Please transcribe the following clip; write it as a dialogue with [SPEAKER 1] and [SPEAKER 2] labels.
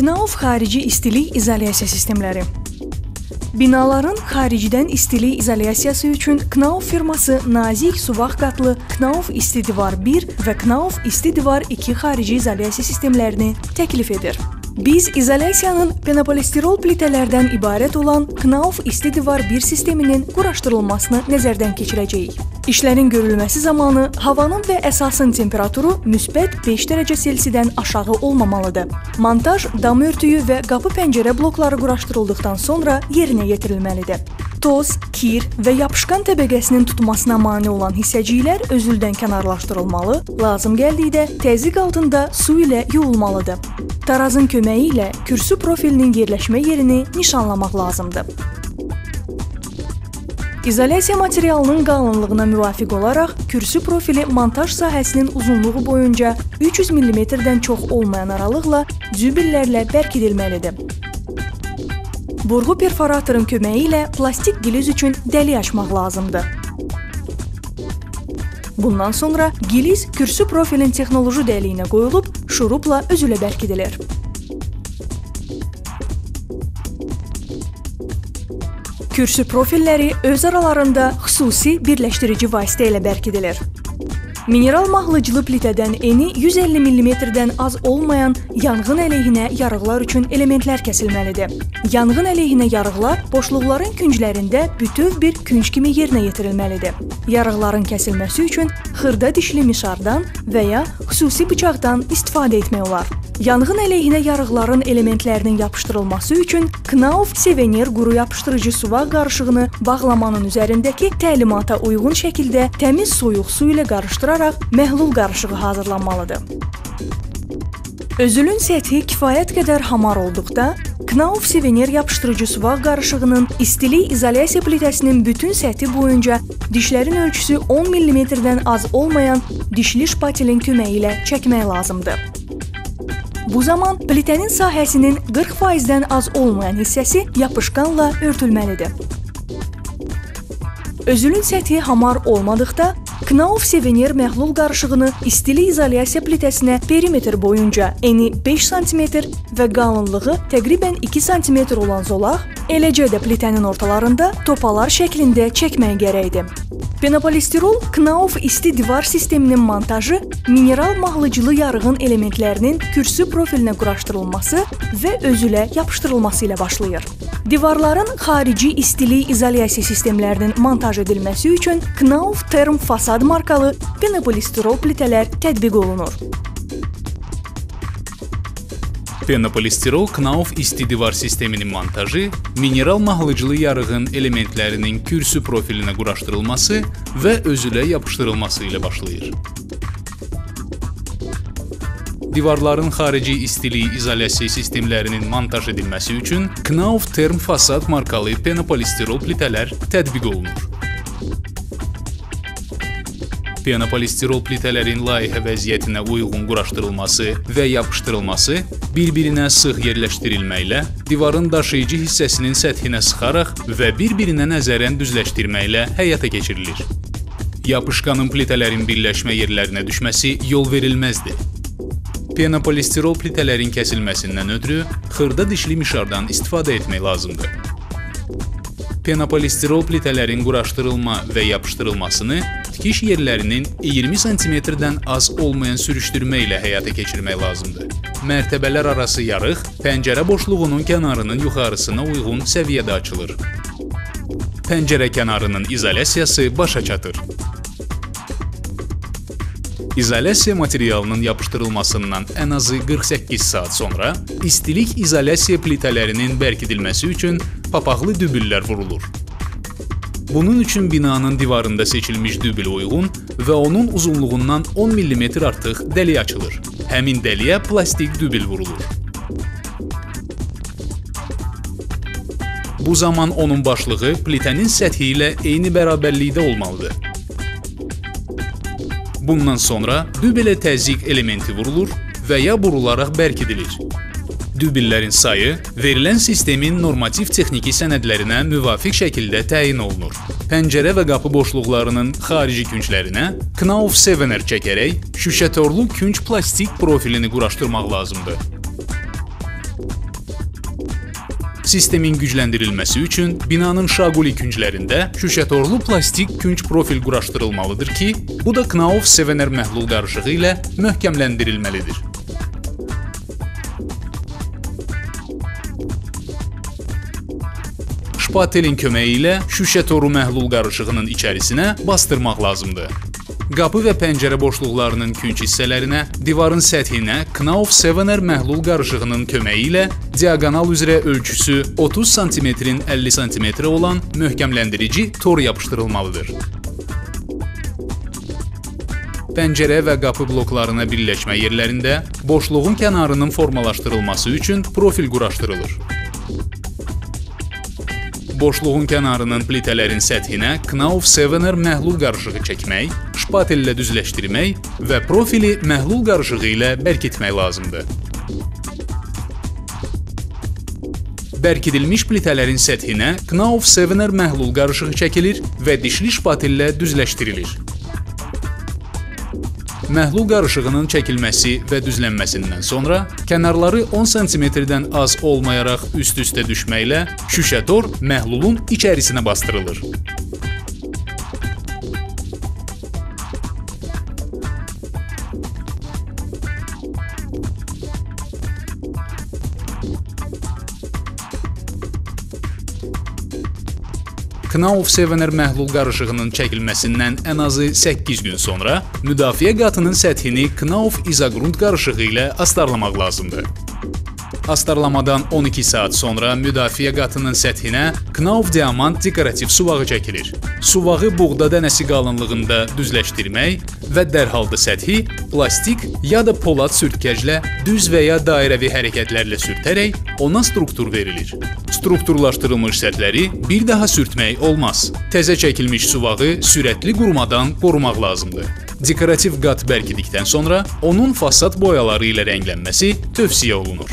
[SPEAKER 1] Knauf xarici istilik izolyasiya sistemləri. Binaların xaricdən istilik izolyasiyası üçün Knauf firması nazik suvaq qatlı Knauf isti divar 1 və Knauf isti divar 2 xarici izolyasiya sistemlərini təklif edir. Biz izolyasiyanın penopolistirol plitələrdən ibarət olan Knauf isti divar 1 sisteminin quraşdırılmasını nəzərdən keçirəcəyik. İşlərin görülməsi zamanı havanın və əsasın temperaturu müsbət 5 dərəcə Selsidən aşağı olmamalıdır. Montaj, dam örtüyü və qapı-pəncərə blokları quraşdırıldıqdan sonra yerinə yetirilməlidir. Toz, kir və yapışqan təbəqəsinin tutmasına mane olan hissəciklər özüldən kənarlaşdırılmalı, lazım gəldikdə təzyiq altında su ilə yuyulmalıdır. Tarazın köməyi ilə kürsü profilinin yerləşmə yerini nişanlamaq lazımdır. İzolyasiya materialının qalınlığına müvafiq olaraq kürsü profili montaj sahəsinin uzunluğu boyunca 300 mm-dən çox olmayan aralıqla dübellərlə bərkidilməlidir. Burğu perforatorun köməyi ilə plastik giliz üçün dəlik açmaq lazımdır. Bundan sonra giliz kürsü profilin texnoloji dəliyinə qoyulub şurupla özülə bərkidilir. Kürsü profilləri öz aralarında xüsusi birləşdirici vasitə ilə bərkidilir. Mineral mahlıcılı plitədən eni 150 mm-dən az olmayan yanğın əleyhinə yarıqlar üçün elementlər kəsilməlidir. Yanğın əleyhinə yarıqlar boşluqların künclərində bütöv bir künc kimi yerinə yetirilməlidir. Yarıqların kəsilməsi üçün xırda dişli mişardan və ya xüsusi bıçaqdan istifadə etmək olar. Yanğın əleyhinə yarıqların elementlərinin yapışdırılması üçün Knauf Sevenir quru yapışdırıcı suvaq qarışığını bağlamanın üzərindəki təlimata uyğun şəkildə təmiz soyuq su ilə qarışdıraraq məhlul qarışığı hazırlanmalıdır. Özülün səthi kifayət qədər hamar olduqda, Knauf Sevenir yapışdırıcı suvaq qarışığının istilik izolyasiya plitəsinin bütün səthi boyunca dişlərin ölçüsü 10 mm-dən az olmayan dişli şpatelin köməyi ilə çəkmək lazımdır. Bu zaman plitənin sahəsinin 40%-dən az olmayan hissəsi yapışqanla örtülməlidir. Özülün səthi hamar olmadıqda, Knauf Sevenir məhlul qarışığını istilik izolyasiya plitəsinə perimetr boyunca eni 5 sm və qalınlığı təqribən 2 sm olan zolaq, eləcə də plitənin ortalarında topalar şəklində çəkmək gərəkdir. Penopolistirol Knauf isti divar sisteminin montajı mineral mahlıcılı yarığın elementlərinin kürsü profilinə quraşdırılması və özülə yapışdırılması ilə başlayır. Divarların xarici istilik izolyasiya sistemlərinin montaj edilməsi üçün Knauf Term Fasad markalı penopolistirol plitələr tətbiq olunur.
[SPEAKER 2] Penopolistirol Knauf isti divar sisteminin montajı mineral mahlıcılı yarığın elementlərinin kürsü profilinə quraşdırılması və özülə yapışdırılması ilə başlayır. Divarların xarici istilik izolyasiya sistemlərinin montaj edilməsi üçün Knauf Term Fasad markalı penopolistirol plitələr tətbiq olunur. Penopolistirol plitələrin layihə vəziyyətinə uyğun quraşdırılması və yapışdırılması bir-birinə sıx yerləşdirilməklə, divarın daşıyıcı hissəsinin səthinə sıxaraq və bir-birinə nəzərən düzləşdirməklə həyata keçirilir. Yapışqanın plitələrin birləşmə yerlərinə düşməsi yol verilməzdir. Penopolistirol plitələrin kəsilməsindən ötürü xırda dişli mişardan istifadə etmək lazımdır. Penopolistirol plitələrin quraşdırılma və yapışdırılmasını tikiş yerlərinin 20 cm-dən az olmayan sürüşdürmə ilə həyata keçirmək lazımdır. Mərtəbələr arası yarıq pəncərə boşluğunun kənarının yuxarısına uyğun səviyyədə açılır. Pəncərə kənarının izolyasiyası başa çatır. İzolyasiya materialının yapışdırılmasından ən azı 48 saat sonra istilik izolyasiya plitələrinin bərkidilməsi üçün papaqlı dübüllər vurulur. Bunun üçün binanın divarında seçilmiş dübül uyğun və onun uzunluğundan 10 mm artıq dəlik açılır. Həmin dəliyə plastik dübül vurulur. Bu zaman onun başlığı plitənin səthi ilə eyni bərabərlikdə olmalıdır. Bundan sonra dübelə təzyiq elementi vurulur və ya burularaq bərkidilir. Dübellərin sayı verilən sistemin normativ texniki sənədlərinə müvafiq şəkildə təyin olunur. Pəncərə və qapı boşluqlarının xarici künclərinə Knauf Sevenir çəkərək şüşətorlu künc plastik profilini quraşdırmaq lazımdır. Sistemin gücləndirilməsi üçün binanın şaquli künclərində şüşətorlu plastik künc profil quraşdırılmalıdır ki, bu da Knauf Sevener məhlul qarışığı ilə möhkəmləndirilməlidir. Şpatelin köməyi ilə şüşə toru məhlul qarışığının içərisinə bastırmaq lazımdır. Qapı və pəncərə boşluqlarının künc hissələrinə, divarın səthinə Knauf Sevener məhlul qarışığının köməyi ilə diaqonal üzrə ölçüsü 30 cm-in 50 cm olan möhkəmləndirici tor yapışdırılmalıdır. Pəncərə və qapı bloklarına birləşmə yerlərində boşluğun kənarının formalaşdırılması üçün profil quraşdırılır. Boşluğun kənarının plitələrin səthinə Knauf Sevener məhlul qarışığı çəkmək, şpatellə düzləşdirmək və profili məhlul qarışığı ilə bərkitmək lazımdır. Bərkidilmiş plitələrin səthinə Knauf Sevener məhlul qarışığı çəkilir və dişli şpatellə düzləşdirilir. Məhlul qarışığının çəkilməsi və düzlənməsindən sonra kənarları 10 cm-dən az olmayaraq üst-üstə düşməklə şüşə tor məhlulun içərisinə bastırılır. Knauf Sevener məhlul qarışığının çəkilməsindən ən azı 8 gün sonra müdafiə qatının səthini Knauf izogrunt qarışığı ilə astarlamaq lazımdır. Astarlamadan 12 saat sonra müdafiə qatının səthinə Knauf diamant dekorativ suvağı çəkilir. Suvağı buğda dənəsi qalınlığında düzləşdirmək və dərhal da səthi plastik ya da polad sürtkəclə düz və ya dairəvi hərəkətlərlə sürtərək ona struktur verilir. Strukturlaşdırılmış səthləri bir daha sürtmək olmaz. Təzə çəkilmiş suvağı sürətli qurumadan qorumaq lazımdır. Dekorativ qat bərkidikdən sonra onun fasad boyaları ilə rənglənməsi tövsiyə olunur.